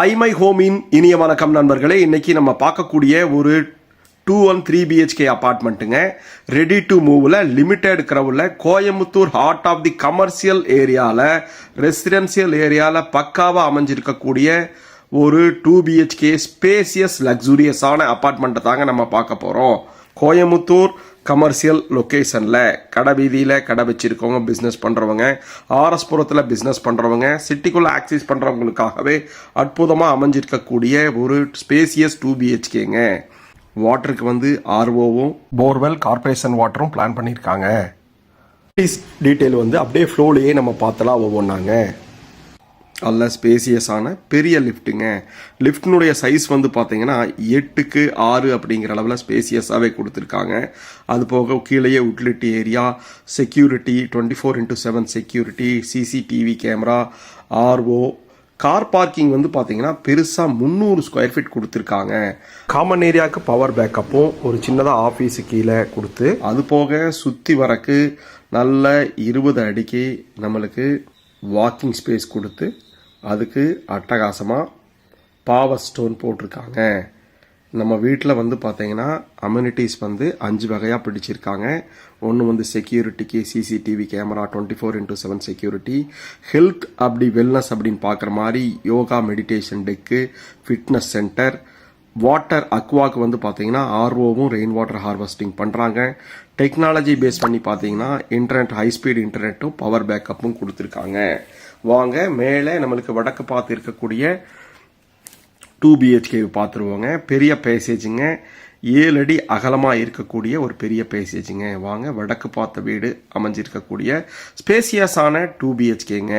ஐமை ஹோமின் இனிய வணக்கம் நண்பர்களே. இன்னைக்கு நம்ம பார்க்கக்கூடிய ஒரு 213 BHK அப்பார்ட்மெண்ட்டுங்க. ரெடி டு மூவ்ல லிமிடெட் கிரவுல Coimbatore heart of the commercial ஏரியாவில் ரெசிடென்சியல் ஏரியாவில் பக்காவாக அமைஞ்சிருக்கக்கூடிய ஒரு 2 BHK ஸ்பேசியஸ் லக்ஸூரியஸான அப்பார்ட்மெண்ட்டை தாங்க நம்ம பார்க்க போகிறோம். கோயம்புத்தூர் கமர்ஷியல் லொக்கேஷனில் கடை வீதியில் கடை வச்சுருக்கவங்க, பிஸ்னஸ் பண்ணுறவங்க, ஆர்எஸ்புரத்தில் பிஸ்னஸ் பண்ணுறவங்க, சிட்டிக்குள்ளே ஆக்சஸ் பண்ணுறவங்களுக்காகவே அற்புதமாக அமைஞ்சிருக்கக்கூடிய ஒரு ஸ்பேசியஸ் 2 BHKங்க. வாட்டருக்கு வந்து ஆர்ஓவும் போர்வெல் கார்பரேஷன் வாட்டரும் பிளான் பண்ணியிருக்காங்க. டீட்டெயில் வந்து அப்படியே ஃப்ளோலையே நம்ம பார்த்தலாம் ஒவ்வொன்றாங்க. நல்ல ஸ்பேசியஸான பெரிய லிஃப்ட்டுங்க. லிஃப்டினுடைய சைஸ் வந்து பார்த்தீங்கன்னா 8க்கு 6 அப்படிங்கிற அளவில் ஸ்பேசியஸாகவே கொடுத்துருக்காங்க. அது போக கீழேயே utility area, security, 24x7 security, CCTV camera, RO, car parking வந்து பார்த்தீங்கன்னா பெருசாக 300 ஸ்கொயர் ஃபீட் கொடுத்துருக்காங்க. காமன் ஏரியாவுக்கு பவர் பேக்கப்பும் ஒரு சின்னதாக ஆஃபீஸு கீழே கொடுத்து, அது போக சுற்றி வரக்கு நல்ல 20 அடிக்கு நம்மளுக்கு வாக்கிங் ஸ்பேஸ் கொடுத்து, அதுக்கு அட்டகாசமாக பாவர் ஸ்டோன் போட்டிருக்காங்க. நம்ம வீட்டில் வந்து பார்த்தீங்கன்னா அம்யூனிட்டிஸ் வந்து 5 வகையாக பிடிச்சிருக்காங்க. ஒன்று வந்து செக்யூரிட்டிக்கு CCTV camera, 24x7 security, health அப்படி வெல்னஸ் அப்படின்னு பார்க்குற மாதிரி yoga meditation deck, fitness centre, water அக்வாக்கு வந்து பார்த்தீங்கன்னா ஆர்ஓவும் ரெயின் வாட்டர் ஹார்வெஸ்டிங் பண்ணுறாங்க. டெக்னாலஜி பேஸ் பண்ணி பார்த்தீங்கன்னா இன்டர்நெட், ஹை ஸ்பீட் இன்டர்நெட்டும் பவர் பேக்கப்பும் கொடுத்துருக்காங்க. வாங்க மேலே நம்மளுக்கு வடக்கு பார்த்து இருக்கக்கூடிய 2 BHK பார்த்துருவோங்க. பெரிய பேசேஜுங்க, 7 அடி அகலமாக இருக்கக்கூடிய ஒரு பெரிய பேசேஜுங்க. வாங்க வடக்கு பார்த்த வீடு அமைஞ்சிருக்கக்கூடிய ஸ்பேசியஸான 2 BHKங்க.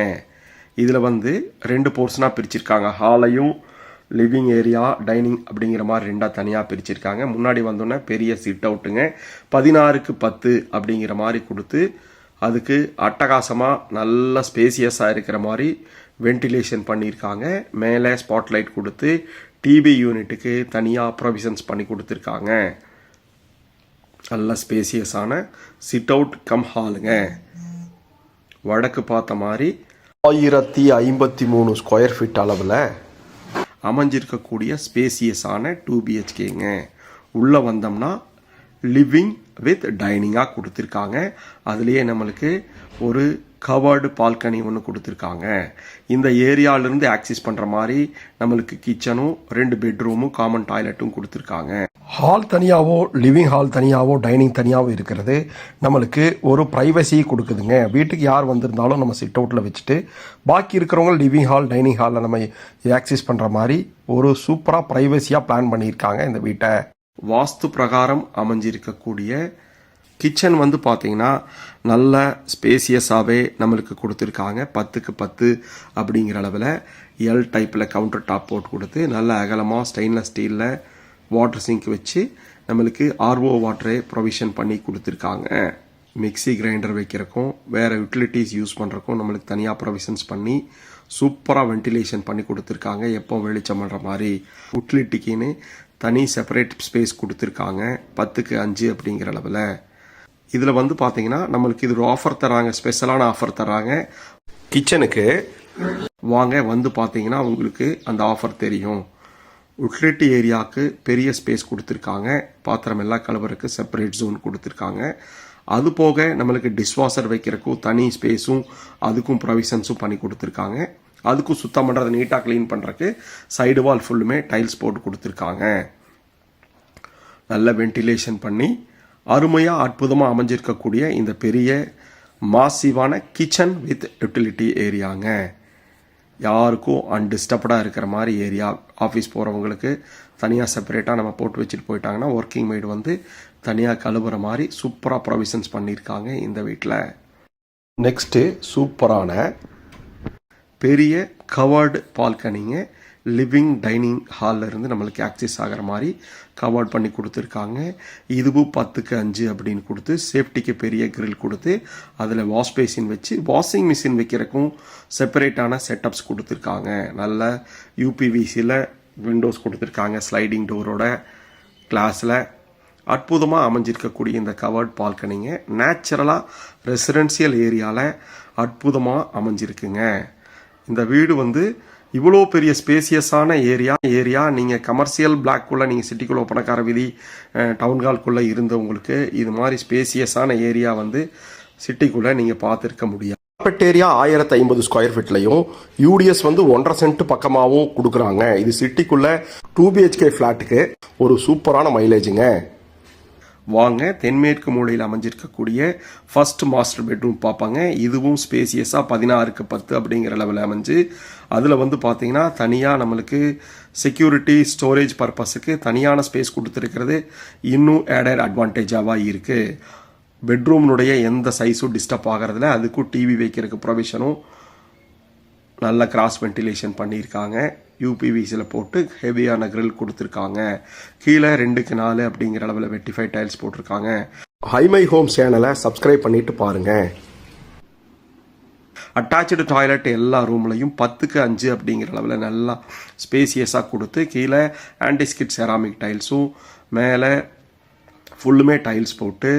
இதில் வந்து 2 போர்ஷனாக பிரிச்சிருக்காங்க. ஹாலையும் லிவிங் ஏரியா, டைனிங் அப்படிங்கிற மாதிரி 2ஆக தனியாக பிரிச்சிருக்காங்க. முன்னாடி வந்தோன்னே பெரிய சிட் அவுட்டுங்க, 16க்கு 10 அப்படிங்கிற மாதிரி கொடுத்து, அதுக்கு அட்டகாசமாக நல்ல ஸ்பேசியஸாக இருக்கிற மாதிரி வென்டிலேஷன் பண்ணியிருக்காங்க. மேலே ஸ்பாட்லைட் கொடுத்து டிவி யூனிட்டுக்கு தனியாக ப்ரொவிஷன்ஸ் பண்ணி கொடுத்துருக்காங்க. நல்ல ஸ்பேசியஸான சிட் அவுட் கம் ஹாலுங்க. வடக்கு பார்த்த மாதிரி 1053 ஸ்கொயர் ஃபீட் அளவில் அமைஞ்சிருக்கக்கூடிய ஸ்பேசியஸான 2 BHKங்க. உள்ளே வந்தோம்னா லிவிங் வித் டைனிங்காக கொடுத்துருக்காங்க. அதுலேயே நம்மளுக்கு ஒரு கவர்டு பால்கனி ஒன்று கொடுத்துருக்காங்க. இந்த ஏரியாவிலேருந்து ஆக்சஸ் பண்ணுற மாதிரி நம்மளுக்கு கிச்சனும் 2 பெட்ரூமும் காமன் டாய்லெட்டும் கொடுத்துருக்காங்க. ஹால் தனியாகவோ, லிவிங் ஹால் தனியாகவோ, டைனிங் தனியாகவோ இருக்கிறது நம்மளுக்கு ஒரு ப்ரைவசி கொடுக்குதுங்க. வீட்டுக்கு யார் வந்திருந்தாலும் நம்ம சிட் அவுட்டில் வச்சுட்டு பாக்கி இருக்கிறவங்க லிவிங் ஹால், டைனிங் ஹாலில் நம்ம ஆக்சஸ் பண்ணுற மாதிரி ஒரு சூப்பராக ப்ரைவசியாக பிளான் பண்ணியிருக்காங்க இந்த வீட்டை. வாஸ்து பிரகாரம் அமைஞ்சிருக்கக்கூடிய கிச்சன் வந்து பார்த்தீங்கன்னா நல்ல ஸ்பேசியஸாகவே நம்மளுக்கு கொடுத்துருக்காங்க. 10க்கு 10 அப்படிங்கிற அளவில் எல் டைப்பில் கவுண்டர் டாப் போட்டு கொடுத்து, நல்ல அகலமாக ஸ்டெயின்லெஸ் ஸ்டீலில் வாட்டர் சிங்க் வச்சு நம்மளுக்கு ஆர்ஓ வாட்டரே ப்ரொவிஷன் பண்ணி கொடுத்துருக்காங்க. மிக்சி கிரைண்டர் வைக்கிறக்கும், வேறு யூட்டிலிட்டிஸ் யூஸ் பண்ணுறக்கும் நம்மளுக்கு தனியாக ப்ரொவிஷன்ஸ் பண்ணி சூப்பராக வென்டிலேஷன் பண்ணி கொடுத்துருக்காங்க. எப்போ வெளிச்சம் பண்ணுற மாதிரி யூட்டிலிட்டிக்குன்னு தனி செப்பரேட் ஸ்பேஸ் கொடுத்துருக்காங்க. 10க்கு 5 அப்படிங்கிற அளவில். இதில் வந்து பார்த்தீங்கன்னா நம்மளுக்கு இது ஒரு ஆஃபர் தராங்க, ஸ்பெஷலான ஆஃபர் தராங்க கிச்சனுக்கு. வாங்க வந்து பார்த்தீங்கன்னா உங்களுக்கு அந்த ஆஃபர் தெரியும். யூட்டிலிட்டி ஏரியாவுக்கு பெரிய ஸ்பேஸ் கொடுத்துருக்காங்க. பாத்திரம் எல்லாம் கழுவுறதுக்கு செப்பரேட் ஜோன் கொடுத்துருக்காங்க. அது போக நம்மளுக்கு டிஷ்வாஷர் வைக்கிறதுக்கும் தனி ஸ்பேஸும் அதுக்கும் ப்ரொவிஷன்ஸும் பண்ணி கொடுத்துருக்காங்க. அதுக்கும் சுத்தம் பண்ணுறது, நீட்டாக க்ளீன் பண்ணுறதுக்கு சைடு வால் ஃபுல்லுமே டைல்ஸ் போட்டு கொடுத்துருக்காங்க. நல்ல வென்டிலேஷன் பண்ணி அருமையாக அற்புதமாக அமைஞ்சிருக்கக்கூடிய இந்த பெரிய மாசிவான கிச்சன் வித் யூட்டிலிட்டி ஏரியாங்க. யாருக்கும் அன்டிஸ்டர்ப்டாக இருக்கிற மாதிரி ஏரியா. ஆஃபீஸ் போகிறவங்களுக்கு தனியாக செப்பரேட்டாக நம்ம போட்டு வச்சுட்டு போயிட்டாங்கன்னா ஒர்க்கிங் மெய்டு வந்து தனியாக கழுவுற மாதிரி சூப்பராக ப்ரொவிஷன்ஸ் பண்ணியிருக்காங்க இந்த வீட்டில். நெக்ஸ்ட்டு சூப்பரான பெரிய கவர்டு பால்கனிங்க. லிவிங் டைனிங் ஹாலில் இருந்து நம்மளுக்கு ஆக்சஸ் ஆகிற மாதிரி கவர்ட் பண்ணி கொடுத்துருக்காங்க. இதுவும் 10க்கு 5 அப்படின்னு கொடுத்து சேஃப்டிக்கு பெரிய கிரில் கொடுத்து அதில் வாஷ் பேசின் வச்சு வாஷிங் மிஷின் வைக்கிறக்கும் செப்பரேட்டான செட்டப்ஸ் கொடுத்துருக்காங்க. நல்ல யூபிவிசியில் விண்டோஸ் கொடுத்துருக்காங்க, ஸ்லைடிங் டோரோட கிளாஸில். அற்புதமாக அமைஞ்சிருக்கக்கூடிய இந்த கவர்ட் பால்கனிங்க நேச்சுரலாக ரெசிடென்சியல் ஏரியாவில் அற்புதமாக அமைஞ்சிருக்குங்க. இந்த வீடு வந்து இவ்வளோ பெரிய ஸ்பேசியஸான ஏரியா நீங்கள் கமர்ஷியல் பிளாக்குள்ளே நீங்கள் சிட்டிக்குள்ளே பணக்கார வீதி டவுன்ஹால்குள்ளே இருந்தவங்களுக்கு இது மாதிரி ஸ்பேசியஸான ஏரியா வந்து சிட்டிக்குள்ளே நீங்கள் பார்த்துருக்க முடியாது. கார்பெட் ஏரியா 1050 ஸ்கொயர் ஃபீட்லையும் யூடிஎஸ் வந்து 1.5 சென்ட் பக்கமாகவும் கொடுக்குறாங்க. இது சிட்டிக்குள்ளே 2 BHK ஃப்ளாட்டுக்கு ஒரு சூப்பரான மைலேஜுங்க. வாங்க தென்மேற்கு மூலையில் அமைஞ்சிருக்கக்கூடிய ஃபர்ஸ்ட் மாஸ்டர் பெட்ரூம் பார்ப்பாங்க. இதுவும் ஸ்பேசியஸாக 16க்கு 10 அப்படிங்கிற லெவலில் அமைஞ்சு அதில் வந்து பார்த்தீங்கன்னா தனியாக நம்மளுக்கு செக்யூரிட்டி ஸ்டோரேஜ் பர்பஸுக்கு தனியான ஸ்பேஸ் கொடுத்துருக்கிறது இன்னும் ஆடட் அட்வான்டேஜாக இருக்குது. பெட்ரூம்னுடைய எந்த சைஸும் டிஸ்டர்ப் ஆகிறதுல அதுக்கும் டிவி வைக்கிறதுக்கு ப்ரொவிஷனும் நல்ல கிராஸ் வென்டிலேஷன் பண்ணியிருக்காங்க. யூபிவிசியில் போட்டு ஹெவியான கிரில் கொடுத்துருக்காங்க. கீழே 2க்கு 4 அப்படிங்கிற அளவில் வெட்டிஃபை டைல்ஸ் போட்டிருக்காங்க. ஹைமை ஹோம் சேனலை சப்ஸ்கிரைப் பண்ணிட்டு பாருங்க. அட்டாச்சு டாய்லெட் எல்லா ரூம்லையும் 10க்கு 5 அப்படிங்கிற அளவில் நல்லா ஸ்பேசியஸாக கொடுத்து கீழே ஆன்டிஸ்கிட் செராமிக் டைல்ஸும் மேலே ஃபுல்லுமே டைல்ஸ் போட்டு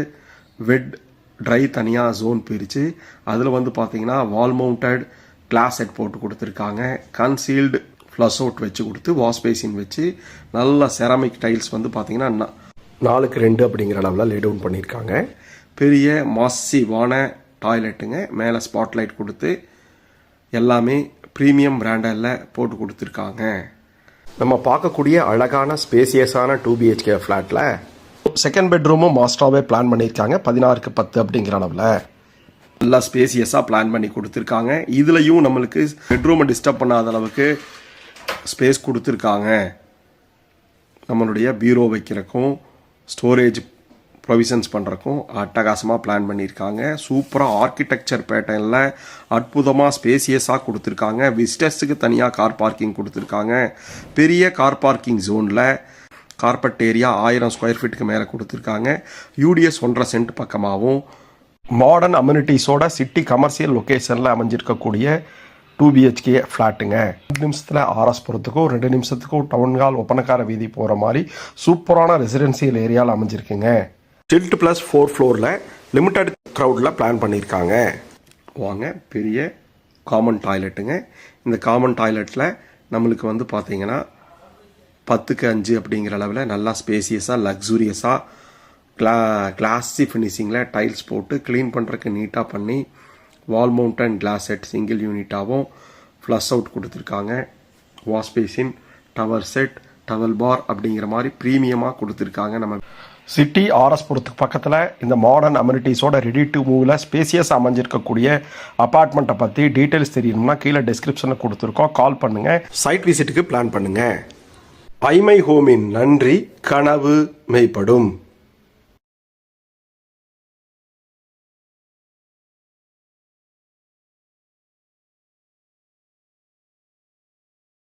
வெட் ட்ரை தனியாக ஜோன் பிரித்து அதில் வந்து பார்த்தீங்கன்னா வால் மவுண்டட் கிளாஸ் செட் போட்டு கொடுத்துருக்காங்க. கன்சீல்டு ஃப்ளஷ் அவுட் வச்சு கொடுத்து வாஷ் பேசின் வச்சு நல்ல செராமிக் டைல்ஸ் வந்து பார்த்தீங்கன்னா 4க்கு 2 அப்படிங்கிற அளவில் லே டவுன் பண்ணியிருக்காங்க. பெரிய மாசிவான டாய்லெட்டுங்க. மேலே ஸ்பாட்லைட் கொடுத்து எல்லாமே ப்ரீமியம் பிராண்டில் போட்டு கொடுத்துருக்காங்க. நம்ம பார்க்கக்கூடிய அழகான ஸ்பேசியஸான 2 BHK ஃப்ளாட்டில் செகண்ட் பெட்ரூமும் மாஸ்டராகவே பிளான் பண்ணியிருக்காங்க. 16க்கு 10 அப்படிங்கிற அளவில் நல்லா ஸ்பேசியஸாக பிளான் பண்ணி கொடுத்துருக்காங்க. இதுலையும் நம்மளுக்கு பெட்ரூமை டிஸ்டர்ப் பண்ணாத அளவுக்கு ஸ்பேஸ் கொடுத்துருக்காங்க. நம்மளுடைய பீரோ வைக்கிறக்கும் ஸ்டோரேஜ் ப்ரொவிஷன்ஸ் பண்ணுறக்கும் அட்டகாசமாக பிளான் பண்ணியிருக்காங்க. சூப்பராக ஆர்கிடெக்சர் பேட்டர்னில் அற்புதமாக ஸ்பேசியஸாக கொடுத்துருக்காங்க. விசிட்டர்ஸுக்கு தனியாக கார் பார்க்கிங் கொடுத்துருக்காங்க. பெரிய கார் பார்க்கிங் ஜோனில் கார்பெட் ஏரியா 1000 ஸ்கொயர் ஃபீட்டுக்கு மேலே கொடுத்துருக்காங்க. யூடிஎஸ் 1.5 சென்ட் பக்கமாகவும் மாடர்ன் அம்யூனிட்டிஸோட சிட்டி கமர்ஷியல் லொக்கேஷனில் அமைஞ்சிருக்கக்கூடிய 2 BHK ஃப்ளாட்டுங்க. 2 நிமிஷத்தில் ஆர்எஸ்புரத்துக்கும் 2 நிமிஷத்துக்கும் டவுன்ஹால் ஒப்பனக்கார வீதி போகிற மாதிரி சூப்பரான ரெசிடென்சியல் ஏரியாவில் அமைஞ்சிருக்குங்க. டில்ட் ப்ளஸ் 4 ஃப்ளோரில் லிமிட்டட் க்ரௌடில் பிளான் பண்ணியிருக்காங்க. வாங்க பெரிய காமன் டாய்லெட்டுங்க. இந்த காமன் டாய்லெட்டில் நம்மளுக்கு வந்து பார்த்தீங்கன்னா 10க்கு 5 அப்படிங்கிற அளவில் நல்லா ஸ்பேசியஸாக லக்ஸூரியஸாக கிளாஸி ஃபினிஷிங்கில் டைல்ஸ் போட்டு க்ளீன் பண்ணுறதுக்கு நீட்டாக பண்ணி wall mounted glass set single யூனிட்டாகவும் ஃப்ளஷ் அவுட் கொடுத்துருக்காங்க. Wash basin towel set towel bar அப்படிங்கிற மாதிரி ப்ரீமியமாக கொடுத்துருக்காங்க. நம்ம சிட்டி ஆர்எஸ்புரத்துக்கு பக்கத்தில் இந்த மாடர்ன் அம்யூனிட்டிஸோட ரெடி டு மூவில் ஸ்பேசியஸ் அமைஞ்சிருக்கக்கூடிய அப்பார்ட்மெண்ட்டை பற்றி டீட்டெயில்ஸ் தெரியணும்னா கீழே டிஸ்கிரிப்ஷனில் கொடுத்துருக்கோம். கால் பண்ணுங்கள். சைட் விசிட்டுக்கு பிளான் பண்ணுங்கள். ஐமை ஹோமின் நன்றி கனவு மெய்ப்படும்.